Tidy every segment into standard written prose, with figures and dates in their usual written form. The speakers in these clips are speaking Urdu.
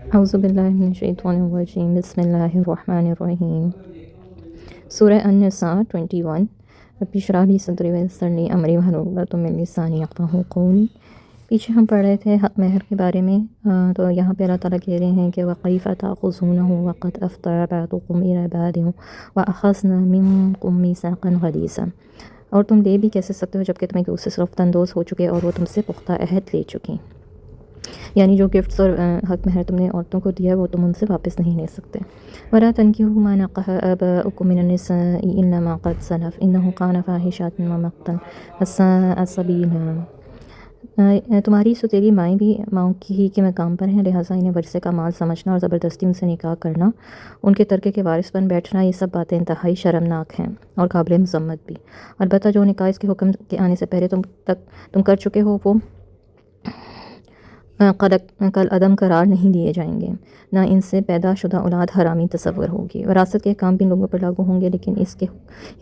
اعوذ باللہ من الشیطان الرجیم، بسم اللہ الرحمن الرحیم۔ سورہ النساء 21۔ رب اشرح لی صدری ویسر لی امری واحلل عقدۃ من لسانی یفقہوا قولی۔ پیچھے ہم پڑھ رہے تھے حق مہر کے بارے میں، تو یہاں پہ اللہ تعالیٰ کہہ رہے ہیں کہ وَکیف تأخذونہ وقد افضى بعضکم الی بعض وأخذنا منکم میثاقا غلیظا۔ اور تم لے بھی کیسے سکتے ہو جبکہ تم ایک دوسرے سے رفت اندوز ہو چکے اور وہ تم سے پختہ عہد لے چکی۔ یعنی جو گفٹس اور حق مہر تم نے عورتوں کو دیا وہ تم ان سے واپس نہیں لے سکتے۔ وَلَا تَنكِحُوا مَا نَكَحَ آبَاؤُكُم مِّنَ النِّسَاءِ إِلَّا مَا قَدْ سَلَفَ إِنَّهُ كَانَ فَاحِشَةً وَمَقْتًا وَسَاءَ سَبِيلًا۔ تمہاری سوتیلی مائیں بھی ماؤں کی ہی کے مقام پر ہیں، لہٰذا انہیں ورثے کا مال سمجھنا اور زبردستی ان سے نکاح کرنا، ان کے ترکے کے وارث بن بیٹھنا، یہ سب باتیں انتہائی شرمناک ہیں اور قابل مذمت بھی۔ البتہ جو نکاح اس کے حکم کے آنے سے پہلے تم کر چکے ہو وہ کل عدم قرار نہیں دیے جائیں گے، نہ ان سے پیدا شدہ اولاد حرامی تصور ہوگی۔ وراثت کے احکام بھی ان لوگوں پر لاگو ہوں گے، لیکن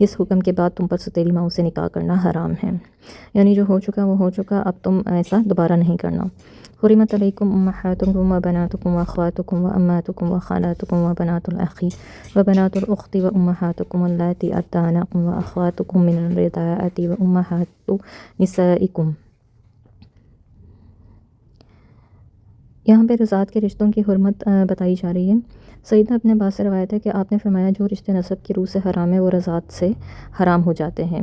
اس حکم کے بعد تم پر سوتیلی ماؤں سے نکاح کرنا حرام ہے، یعنی جو ہو چکا وہ ہو چکا، اب تم ایسا دوبارہ نہیں کرنا۔ حرمت علیکم امہاتکم وبناتکم واخواتکم وعماتکم وخالاتکم وبنات الاخ وبنات الاخت وامہاتکم اللاتی ارضعنکم واخواتکم من الرضاعۃ وامہات نسائکم۔ یہاں پہ رضاعت کے رشتوں کی حرمت بتائی جا رہی ہے۔ سیدنا ابن عباس سے روایت ہے کہ آپ نے فرمایا جو رشتے نسب کی روح سے حرام ہے وہ رضاعت سے حرام ہو جاتے ہیں۔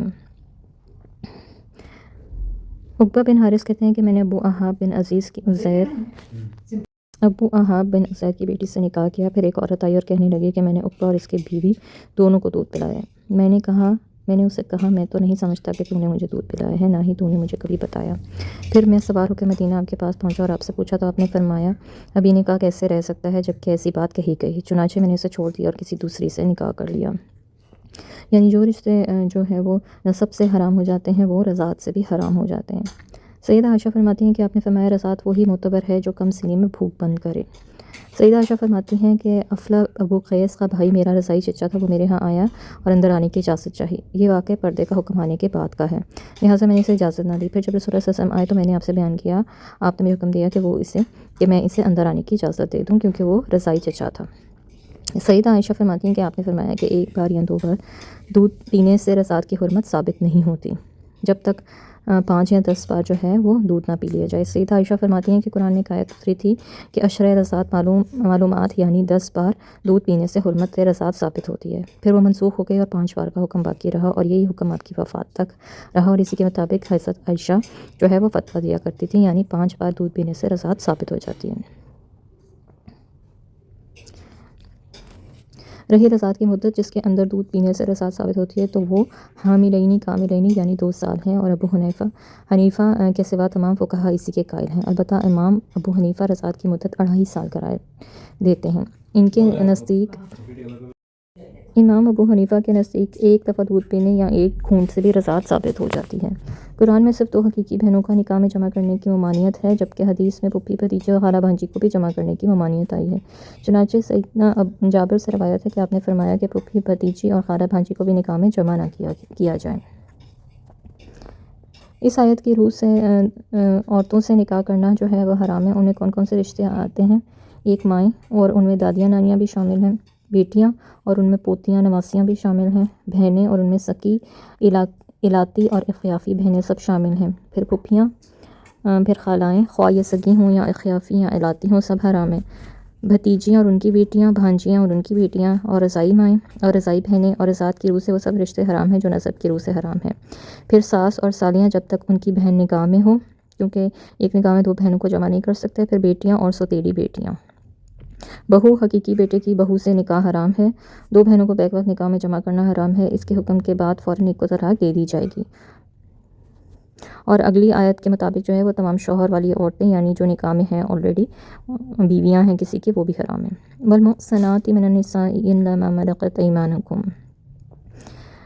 عقبہ بن حارث کہتے ہیں کہ میں نے ابو احاب بن عزیر کی بیٹی سے نکاح کیا، پھر ایک عورت آئی اور کہنے لگی کہ میں نے عقبہ اور اس کی بیوی دونوں کو دودھ پلایا۔ میں نے اسے کہا میں تو نہیں سمجھتا کہ تو نے مجھے دودھ پلایا ہے، نہ ہی تو نے مجھے کبھی بتایا۔ پھر میں سوار ہو کے مدینہ آپ کے پاس پہنچا اور آپ سے پوچھا تو آپ نے فرمایا اب یہ نکاح کیسے رہ سکتا ہے جبکہ ایسی بات کہی گئی، چنانچہ میں نے اسے چھوڑ دیا اور کسی دوسری سے نکاح کر لیا۔ یعنی جو رشتے جو ہے وہ نسب سے حرام ہو جاتے ہیں وہ رضاعت سے بھی حرام ہو جاتے ہیں۔ سیدہ عائشہ فرماتی ہیں کہ آپ نے فرمایا رضاعت وہی معتبر ہے جو کم سنی میں بھوک بند کرے۔ سیدہ عائشہ فرماتی ہیں کہ افلا ابو قیس کا بھائی میرا رضائی چچا تھا، وہ میرے ہاں آیا اور اندر آنے کی اجازت چاہی۔ یہ واقعہ پردے کا حکم آنے کے بعد کا ہے، لہٰذا میں نے اسے اجازت نہ دی۔ پھر جب رسول اللہ صلی اللہ علیہ وسلم آئے تو میں نے آپ سے بیان کیا، آپ نے مجھے حکم دیا کہ میں اسے اندر آنے کی اجازت دے دوں کیونکہ وہ رضائی چچا تھا۔ سیدہ عائشہ فرماتی ہیں کہ آپ نے فرمایا کہ ایک بار یا دو بار دودھ پینے سے رضاعت کی حرمت ثابت نہیں ہوتی جب تک 5 یا 10 بار جو ہے وہ دودھ نہ پی لیا جائے۔ سیدہ عائشہ فرماتی ہیں کہ قرآن میں ایک آیت اتری تھی کہ اشرۂ رضاعت معلومات یعنی 10 بار دودھ پینے سے حرمت رضاعت ثابت ہوتی ہے، پھر وہ منسوخ ہو گئی اور 5 بار کا حکم باقی رہا، اور یہی حکم آپ کی وفات تک رہا، اور اسی کے مطابق حضرت عائشہ جو ہے وہ فتویٰ دیا کرتی تھی، یعنی 5 بار دودھ پینے سے رضاعت ثابت ہو جاتی ہے۔ رہی رضاعت کی مدت جس کے اندر دودھ پینے سے رضاعت ثابت ہوتی ہے تو وہ حاملینی کاملینی یعنی 2 سال ہیں، اور ابو حنیفہ کے سوا تمام فقہا اسی کے قائل ہیں۔ البتہ امام ابو حنیفہ رضاعت کی مدت 2.5 سال قرار دیتے ہیں۔ امام ابو حنیفہ کے نزدیک ایک دفعہ دودھ پینے یا ایک خون سے بھی رضاعت ثابت ہو جاتی ہے۔ قرآن میں صرف 2 حقیقی بہنوں کا نکاح میں جمع کرنے کی ممانعت ہے، جبکہ حدیث میں پھوپھی بھتیجے اور خالہ بھانجی کو بھی جمع کرنے کی ممانعت آئی ہے۔ چنانچہ سیدنا جابر سے روایت ہے کہ آپ نے فرمایا کہ پھوپھی بھتیجی اور خالہ بھانجی کو بھی نکاح میں جمع نہ کیا جائے۔ اس آیت کی روح سے عورتوں سے نکاح کرنا جو ہے وہ حرام ہے۔ ان میں کون کون سے رشتے آتے ہیں؟ ایک مائیں، اور ان میں دادیاں نانیاں بھی شامل ہیں، بیٹیاں اور ان میں پوتیاں نواسیاں بھی شامل ہیں، بہنیں اور ان میں سکی الاتی اور اخیافی بہنیں سب شامل ہیں، پھر پھوپھیاں، پھر خالائیں، خواہ یہ سگی ہوں یا اخیافی یا الاتی ہوں، سب حرام ہیں۔ بھتیجیاں اور ان کی بیٹیاں، بھانجیاں اور ان کی بیٹیاں، اور رضائی مائیں اور رضائی بہنیں، اور رضاعت کی روح سے وہ سب رشتے حرام ہیں جو نسب کی روح سے حرام ہیں۔ پھر ساس اور سالیاں جب تک ان کی بہن نکاح میں ہو، کیونکہ ایک نکاح میں 2 بہنوں کو جمع نہیں کر سکتے۔ پھر بیٹیاں اور سوتیلی بیٹیاں۔ بہو، حقیقی بیٹے کی بہو سے نکاح حرام ہے، 2 بہنوں کو بیک وقت نکاح میں جمع کرنا حرام ہے، اس کے حکم کے بعد فوراً ایک کو طلاق دے دی جائے گی، اور اگلی آیت کے مطابق جو ہے وہ تمام شوہر والی عورتیں یعنی جو نکاح میں ہیں آلریڈی، بیویاں ہیں کسی کی، وہ بھی حرام ہیں۔ والمحصنات من النساء الا ما ملكت ايمانكم۔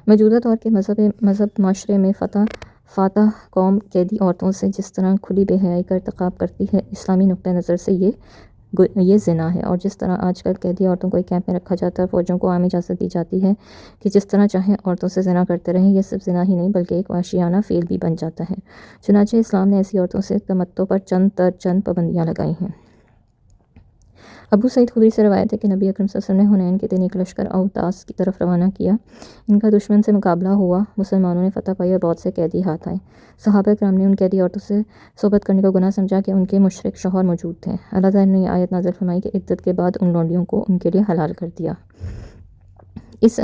موجودہ دور کے مذہب معاشرے میں فاتح قوم قیدی عورتوں سے جس طرح کھلی بے حیائی کا ارتکاب کرتی ہے، اسلامی نقطہ نظر سے یہ زنا ہے، اور جس طرح آج کل قیدی عورتوں کو ایک کیمپ میں رکھا جاتا ہے، فوجوں کو عام اجازت دی جاتی ہے کہ جس طرح چاہیں عورتوں سے زنا کرتے رہیں، یہ صرف زنا ہی نہیں بلکہ ایک وحشیانہ فعل بھی بن جاتا ہے۔ چنانچہ اسلام نے ایسی عورتوں سے تمتع پر چند پابندیاں لگائی ہیں۔ ابو سعید خدری سے روایت ہے کہ نبی اکرم صلی اللہ علیہ وسلم نے حنین کے دن ایک لشکر اوتاس کی طرف روانہ کیا۔ ان کا دشمن سے مقابلہ ہوا، مسلمانوں نے فتح پائی اور بہت سے قیدی ہاتھ آئے۔ صحابہ کرام نے ان قیدی عورتوں سے صحبت کرنے کو گناہ سمجھا کہ ان کے مشرک شوہر موجود تھے۔ اللہ تعالیٰ نے یہ آیت نازل فرمائی کہ عدت کے بعد ان لونڈیوں کو ان کے لیے حلال کر دیا۔ اس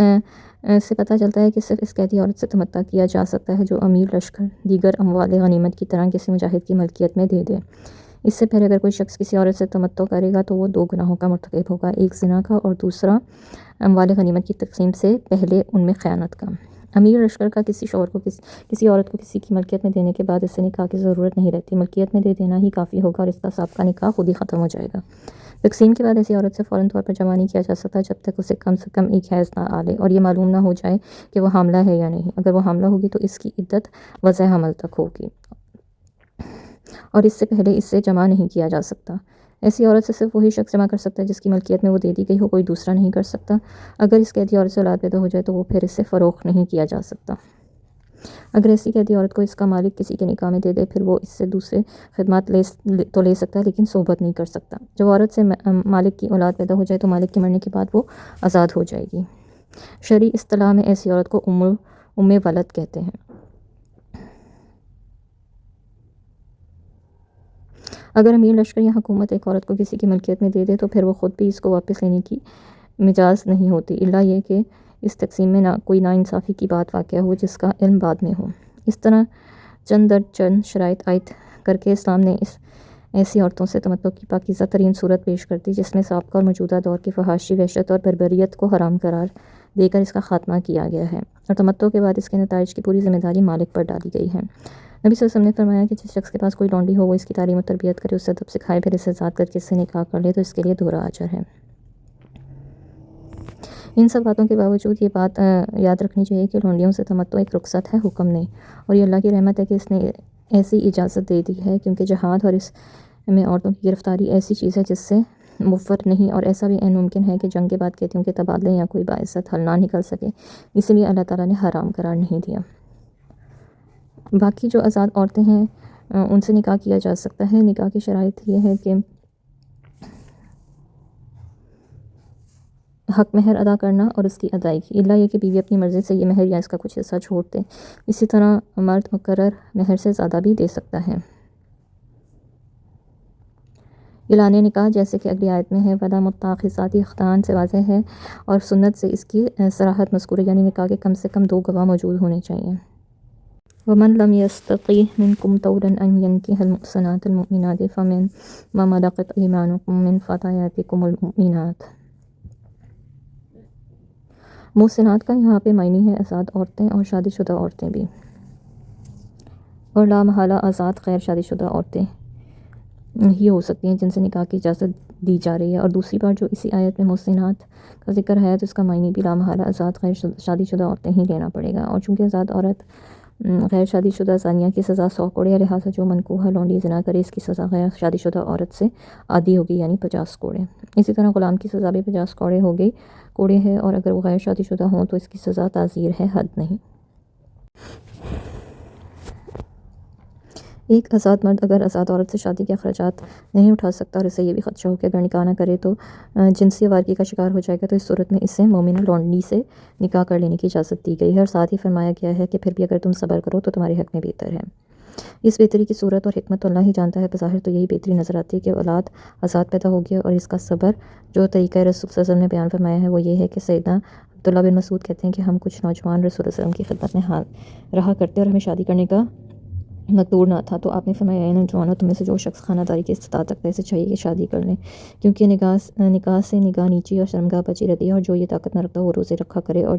سے پتہ چلتا ہے کہ صرف اس قیدی عورت سے تمتع کیا جا سکتا ہے جو امیر لشکر دیگر اموال غنیمت کی طرح کسی مجاہد کی ملکیت میں دے دے۔ اس سے پہلے اگر کوئی شخص کسی عورت سے تمتع کرے گا تو وہ 2 گناہوں کا مرتکب ہوگا، ایک زنا کا اور دوسرا اموال غنیمت کی تقسیم سے پہلے ان میں خیانت کا۔ امیر لشکر کا کسی شوہر کو کسی عورت کو کسی کی ملکیت میں دینے کے بعد اس سے نکاح کی ضرورت نہیں رہتی، ملکیت میں دے دینا ہی کافی ہوگا اور اس کا سابقہ نکاح خود ہی ختم ہو جائے گا۔ تقسیم کے بعد ایسی عورت سے فوراً طور پر جمع نہیں کیا جا سکتا جب تک اسے کم سے کم ایک حیض نہ آ لے اور یہ معلوم نہ ہو جائے کہ وہ حاملہ ہے یا نہیں۔ اگر وہ حاملہ ہوگی تو اس کی عدت وضع حمل تک ہوگی اور اس سے پہلے اس سے جمع نہیں کیا جا سکتا۔ ایسی عورت سے صرف وہی شخص جمع کر سکتا ہے جس کی ملکیت میں وہ دے دی گئی ہو، کوئی دوسرا نہیں کر سکتا۔ اگر اس قیدی عورت سے اولاد پیدا ہو جائے تو وہ پھر اس سے فروخت نہیں کیا جا سکتا۔ اگر ایسی قیدی عورت کو اس کا مالک کسی کے نکاح میں دے دے پھر وہ اس سے دوسرے خدمات تو لے سکتا ہے لیکن صحبت نہیں کر سکتا۔ جب عورت سے مالک کی اولاد پیدا ہو جائے تو مالک کے مرنے کے بعد وہ آزاد ہو جائے گی۔ شرعی اصطلاح میں ایسی عورت کو ام ولد کہتے ہیں۔ اگر امیر لشکر یا حکومت ایک عورت کو کسی کی ملکیت میں دے دے تو پھر وہ خود بھی اس کو واپس لینے کی مجاز نہیں ہوتی، الا یہ کہ اس تقسیم میں کوئی ناانصافی کی بات واقع ہو جس کا علم بعد میں ہو۔ اس طرح چند در چند شرائط عائد کر کے اسلام نے ایسی عورتوں سے تمتع کی پاکیزہ ترین صورت پیش کر دی جس میں سابقہ اور موجودہ دور کی فحاشی، وحشت اور بربریت کو حرام قرار دے کر اس کا خاتمہ کیا گیا ہے، اور تمتع کے بعد اس کے نتائج کی پوری ذمہ داری مالک پر ڈالی گئی ہے۔ نبی صلی اللہ علیہ وسلم نے فرمایا کہ جس شخص کے پاس کوئی لونڈی ہو وہ اس کی تعلیم و تربیت کرے، اسے ادب سکھائے، پھر اسے آزاد کر کے اس سے نکاح کر لے تو اس کے لیے دوہرا اجر ہے۔ ان سب باتوں کے باوجود یہ بات یاد رکھنی چاہیے کہ لونڈیوں سے تمتع ایک رخصت ہے، حکم نہیں، اور یہ اللہ کی رحمت ہے کہ اس نے ایسی اجازت دے دی ہے، کیونکہ جہاد اور اس میں عورتوں کی گرفتاری ایسی چیز ہے جس سے مفر نہیں، اور ایسا بھی عین ممکن ہے کہ جنگ کے بعد قیدیوں کے تبادلے یا کوئی باعثت حل نہ نکل سکے، اس لیے اللہ تعالیٰ نے حرام قرار نہیں دیا۔ باقی جو آزاد عورتیں ہیں ان سے نکاح کیا جا سکتا ہے۔ نکاح کی شرائط یہ ہے کہ حق مہر ادا کرنا اور اس کی ادائیگی، الا یہ کہ بیوی اپنی مرضی سے یہ مہر یا اس کا کچھ حصہ چھوڑ دے۔ اسی طرح مرد مقرر مہر سے زیادہ بھی دے سکتا ہے۔ اعلان نکاح جیسے کہ اگلی آیت میں ہے وَلَا مُتَّخِذَاتِ أَخْدَانٍ سے واضح ہے، اور سنت سے اس کی صراحت مذکور ہے، یعنی نکاح کے کم سے کم 2 گواہ موجود ہونے چاہیے۔ وَمَن لَمْ يَسْتَطِعْ مِنْكُمْ طَوْلًا أَنْ يَنكِحَ الْمُحْصَنَاتِ الْمُؤْمِنَاتِ فَمِمَّا مَلَكَتْ أَيْمَانُكُم مِّن فَتَيَاتِكُمُ الْمُؤْمِنَاتِ۔ محسنات کا یہاں پہ معنی ہے آزاد عورتیں اور شادی شدہ عورتیں بھی، اور لا محالہ آزاد غیر شادی شدہ عورتیں ہی ہو سکتی ہیں جن سے نکاح کی اجازت دی جا رہی ہے۔ اور دوسری بار جو اسی آیت میں محسنات کا ذکر ہے تو اس کا معنی بھی لا محالہ آزاد غیر شادی شدہ عورتیں ہی لینا پڑے گا، اور چونکہ آزاد عورت غیر شادی شدہ زانیہ کی سزا 100 کوڑے ہے، لہٰذا جو منکوحہ لونڈی زنا کرے اس کی سزا غیر شادی شدہ عورت سے آدھی ہوگی، یعنی 50 کوڑے۔ اسی طرح غلام کی سزا بھی 50 کوڑے ہے، اور اگر وہ غیر شادی شدہ ہوں تو اس کی سزا تعزیر ہے، حد نہیں۔ ایک آزاد مرد اگر آزاد عورت سے شادی کے اخراجات نہیں اٹھا سکتا اور اسے یہ بھی خدشہ ہو کہ اگر نکاح نہ کرے تو جنسی آوارگی کا شکار ہو جائے گا، تو اس صورت میں اسے مومنہ لونڈی سے نکاح کر لینے کی اجازت دی گئی ہے، اور ساتھ ہی فرمایا گیا ہے کہ پھر بھی اگر تم صبر کرو تو تمہارے حق میں بہتر ہے۔ اس بہتری کی صورت اور حکمت تو اللہ ہی جانتا ہے، بظاہر تو یہی بہتری نظر آتی ہے کہ اولاد آزاد پیدا ہو گیا، اور اس کا صبر جو طریقہ رسول صلی اللہ علیہ وسلم نے بیان فرمایا ہے وہ یہ ہے کہ سیدنا عبداللہ بن مسعود کہتے ہیں کہ ہم کچھ نوجوان رسول اللہ علیہ وسلم کی خدمت میں رہا کرتے اور ہمیں شادی کرنے کا مقدور نہ تھا، تو آپ نے فرمایا اے نوجوانوں، تم میں سے جو شخص خانہ داری کی استطاعت رکھتا ہے اسے چاہیے کہ شادی کر لیں، کیونکہ نکاح سے نگاہ نیچی اور شرمگاہ بچی رہتی ہے، اور جو یہ طاقت نہ رکھتا وہ روزے رکھا کرے، اور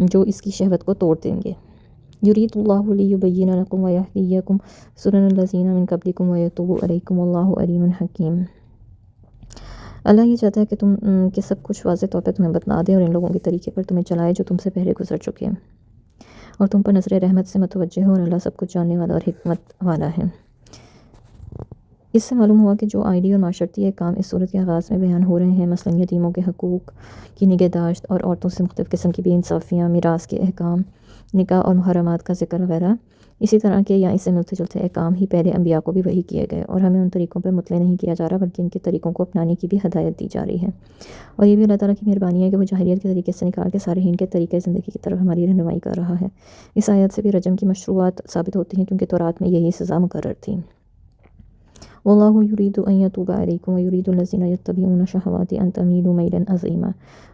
جو اس کی شہوت کو توڑ دیں گے۔ یرید اللہ لیبین لکم ویہدیکم سنن الذین من قبلکم ویتوب علیکم واللہ علیم حکیم۔ اللہ یہ چاہتا ہے کہ تم کہ سب کچھ واضح طور پہ تمہیں بتلا دے اور ان لوگوں کے طریقے پر تمہیں چلائے جو تم سے پہلے گزر چکے ہیں، اور تم پر نظر رحمت سے متوجہ ہو، اور اللہ سب کچھ جاننے والا اور حکمت والا ہے۔ اس سے معلوم ہوا کہ جو آئلی اور معاشرتی احکام اس صورت کے آغاز میں بیان ہو رہے ہیں، مثلاً یتیموں کے حقوق کی نگہداشت اور عورتوں سے مختلف قسم کی بے انصافیاں، میراث کے احکام، نکاح اور محرمات کا ذکر وغیرہ، اسی طرح کے یا اس سے ملتے جلتے احکام ہی پہلے انبیاء کو بھی وحی کیے گئے، اور ہمیں ان طریقوں پر مطلع نہیں کیا جا رہا بلکہ ان کے طریقوں کو اپنانے کی بھی ہدایت دی جا رہی ہے۔ اور یہ بھی اللہ تعالیٰ کی مہربانی ہے کہ وہ جاہلیت کے طریقے سے نکال کے صالحین کے طریقے زندگی کی طرف ہماری رہنمائی کر رہا ہے۔ اس آیت سے بھی رجم کی مشروعات ثابت ہوتی ہیں کیونکہ تورات میں یہی سزا مقرر تھی۔ واللہ یرید ان یتوب علیکم ویرید الذین یتبعون الشہوات ان تمیلوا میلا عظیما۔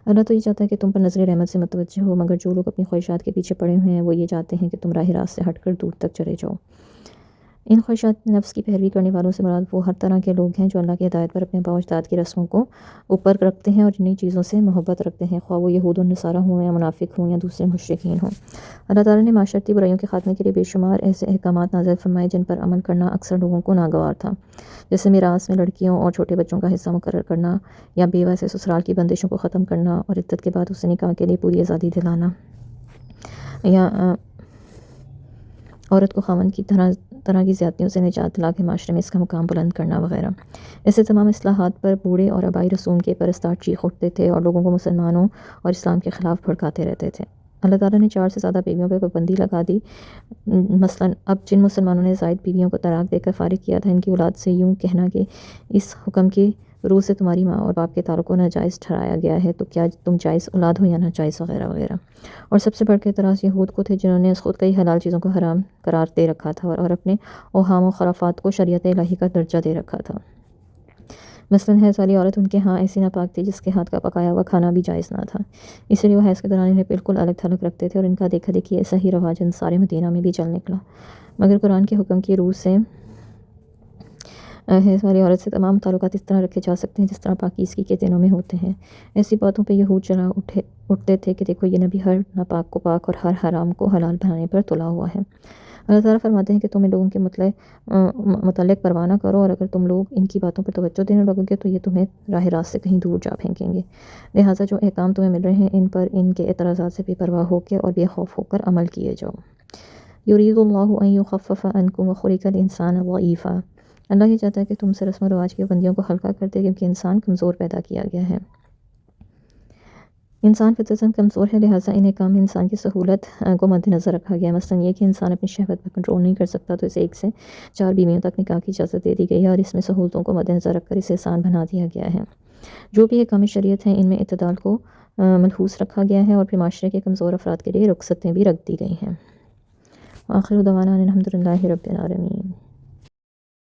اللہ تو یہ چاہتا ہے کہ تم پر نظر رحمت سے متوجہ ہو، مگر جو لوگ اپنی خواہشات کے پیچھے پڑے ہوئے ہیں وہ یہ چاہتے ہیں کہ تم راہ راست سے ہٹ کر دور تک چلے جاؤ۔ ان خواہشات نفس کی پیروی کرنے والوں سے مراد وہ ہر طرح کے لوگ ہیں جو اللہ کی ہدایت پر اپنے آباء و اجداد کی رسموں کو اوپر رکھتے ہیں اور جنہیں چیزوں سے محبت رکھتے ہیں، خواہ وہ یہود و نصارہ ہوں یا منافق ہوں یا دوسرے مشرکین ہوں۔ اللہ تعالیٰ نے معاشرتی برائیوں کے خاتمے کے لیے بے شمار ایسے احکامات نازل فرمائے جن پر عمل کرنا اکثر لوگوں کو ناگوار تھا، جیسے میراث میں لڑکیوں اور چھوٹے بچوں کا حصہ مقرر کرنا، یا بیوہ سے سسرال کی بندشوں کو ختم کرنا اور عدت کے بعد اسے نکاح کے لیے پوری آزادی دلانا، یا عورت کو خاوند کی طرح کی زیادتیوں سے نجات دلا کے معاشرے میں اس کا مقام بلند کرنا وغیرہ۔ ایسے تمام اصلاحات پر بوڑھے اور آبائی رسوم کے پرستار چیخ اٹھتے تھے اور لوگوں کو مسلمانوں اور اسلام کے خلاف بھڑکاتے رہتے تھے۔ اللہ تعالیٰ نے 4 سے زیادہ بیویوں پر پابندی لگا دی۔ مثلا اب جن مسلمانوں نے زائد بیویوں کو طلاق دے کر فارغ کیا تھا، ان کی اولاد سے یوں کہنا کہ اس حکم کی روح سے تمہاری ماں اور باپ کے تعلق کو ناجائز ٹھہرایا گیا ہے، تو کیا تم جائز اولاد ہو یا ناجائز وغیرہ وغیرہ۔ اور سب سے بڑھ کے اعتراض یہود کو تھے جنہوں نے خود کئی حلال چیزوں کو حرام قرار دے رکھا تھا اور اپنے اوہام و خرافات کو شریعت الہی کا درجہ دے رکھا تھا۔ مثلاً حیض والی عورت ان کے ہاں ایسی ناپاک تھی جس کے ہاتھ کا پکایا ہوا کھانا بھی جائز نہ تھا، اس لیے وہ حیض کے دوران انہیں بالکل الگ تھلگ رکھتے تھے، اور ان کا دیکھا دیکھی ایسا ہی رواج سارے مدینہ میں بھی چل نکلا۔ مگر قرآن کے حکم کی روح سے حیض والی عورت سے تمام تعلقات اس طرح رکھے جا سکتے ہیں جس طرح پاکیزگی کے دنوں میں ہوتے ہیں۔ ایسی باتوں پہ یہود چلا اٹھتے تھے کہ دیکھو یہ نبی ہر ناپاک کو پاک اور ہر حرام کو حلال بنانے پر تلا ہوا ہے۔ اللہ تعالیٰ فرماتے ہیں کہ تم ان لوگوں کے متعلق پرواہ نہ کرو، اور اگر تم لوگ ان کی باتوں پر توجہ دینے لگو گے تو یہ تمہیں راہ راست سے کہیں دور جا پھینکیں گے۔ لہٰذا جو احکام تمہیں مل رہے ہیں ان پر ان کے اعتراضات سے بے پرواہ ہو کے اور بے خوف ہو کر عمل کیے جاؤ۔ یرید اللہ ان یخفف عنکم وخلق الانسان ضعیفا۔ اللہ یہ چاہتا ہے کہ تم سے رسم و رواج کی پابندیوں کو ہلکا کر دے، کیونکہ انسان کمزور پیدا کیا گیا ہے۔ انسان فطرتاً کمزور ہے، لہٰذا ان احکام میں انسان کی سہولت کو مد نظر رکھا گیا ہے۔ مثلاً یہ کہ انسان اپنی شہوت پر کنٹرول نہیں کر سکتا تو اسے 1 سے 4 بیویوں تک نکاح کی اجازت دے دی گئی ہے، اور اس میں سہولتوں کو مد نظر رکھ کر اسے آسان بنا دیا گیا ہے۔ جو بھی احکام شریعت ہیں ان میں اعتدال کو ملحوظ رکھا گیا ہے، اور پھر معاشرے کے کمزور افراد کے لیے رخصتیں بھی رکھ دی گئی ہیں۔ وآخر دعوانا ان الحمد للہ رب العالمین۔